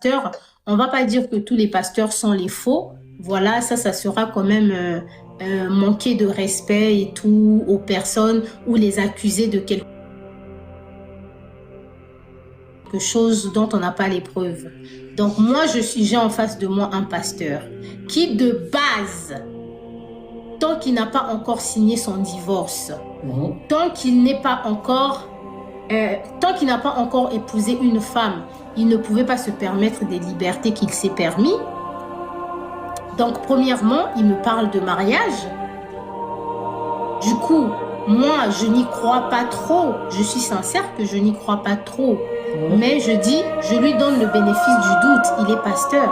pasteurs, on va pas dire que tous les pasteurs sont les faux. Voilà, ça sera quand même manquer de respect et tout aux personnes ou les accuser de quelque chose dont on n'a pas les preuves. Donc moi, j'ai en face de moi un pasteur qui de base, tant qu'il n'a pas encore signé son divorce, tant qu'il n'est pas encore tant qu'il n'a pas encore épousé une femme, il ne pouvait pas se permettre des libertés qu'il s'est permis. Donc, premièrement, il me parle de mariage. Du coup, moi, je n'y crois pas trop. Je suis sincère que je n'y crois pas trop. Mais je dis, je lui donne le bénéfice du doute. Il est pasteur.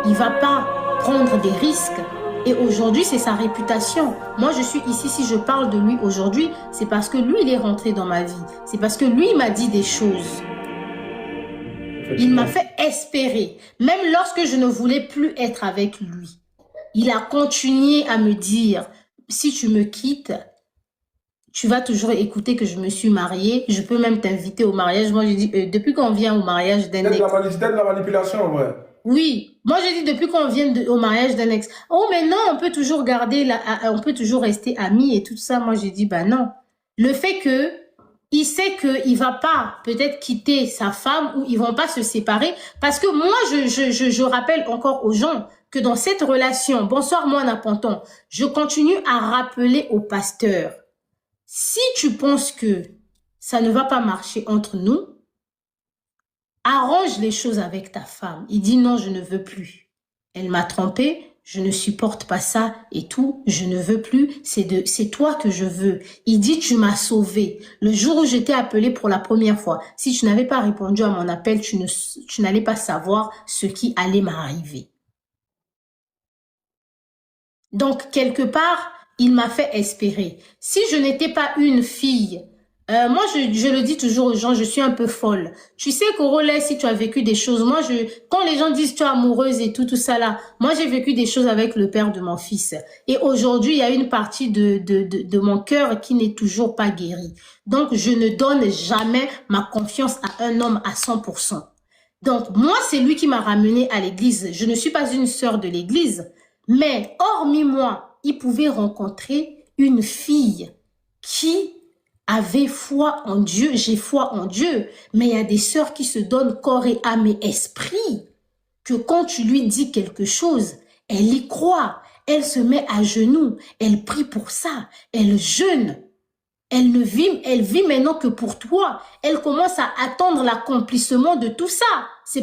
Il ne va pas prendre des risques. Et aujourd'hui, c'est sa réputation. Moi, je suis ici, si je parle de lui aujourd'hui, c'est parce que lui, il est rentré dans ma vie. C'est parce que lui, il m'a dit des choses. Il m'a fait espérer. Même lorsque je ne voulais plus être avec lui, il a continué à me dire, si tu me quittes, tu vas toujours écouter que je me suis mariée. Je peux même t'inviter au mariage. Moi, j'ai dit, depuis qu'on vient au mariage d'un ex. C'était de la manipulation, en vrai. Oui, moi j'ai dit depuis qu'on vient au mariage d'un ex. Oh mais non, on peut toujours garder, on peut toujours rester amis et tout ça. Moi j'ai dit bah non. Le fait que il sait qu'il va pas peut-être quitter sa femme ou ils vont pas se séparer parce que moi je rappelle encore aux gens que dans cette relation, bonsoir moi Naponton, je continue à rappeler au pasteur, si tu penses que ça ne va pas marcher entre nous, arrange les choses avec ta femme. Il dit non, je ne veux plus. Elle m'a trompé, je ne supporte pas ça et tout, je ne veux plus, c'est toi que je veux. Il dit tu m'as sauvé. Le jour où j'étais appelée pour la première fois, si tu n'avais pas répondu à mon appel, tu n'allais pas savoir ce qui allait m'arriver. Donc quelque part, il m'a fait espérer. Si je n'étais pas une fille, moi, je le dis toujours aux gens, je suis un peu folle. Tu sais, Corolla, si tu as vécu des choses, moi, quand les gens disent tu es amoureuse et tout ça là, moi, j'ai vécu des choses avec le père de mon fils. Et aujourd'hui, il y a une partie de mon cœur qui n'est toujours pas guérie. Donc, je ne donne jamais ma confiance à un homme à 100%. Donc, moi, c'est lui qui m'a ramenée à l'église. Je ne suis pas une sœur de l'église, mais hormis moi, il pouvait rencontrer une fille qui avait foi en Dieu, j'ai foi en Dieu, mais il y a des sœurs qui se donnent corps et âme et esprit, que quand tu lui dis quelque chose, elle y croit, elle se met à genoux, elle prie pour ça, elle jeûne, elle vit maintenant que pour toi, elle commence à attendre l'accomplissement de tout ça. C'est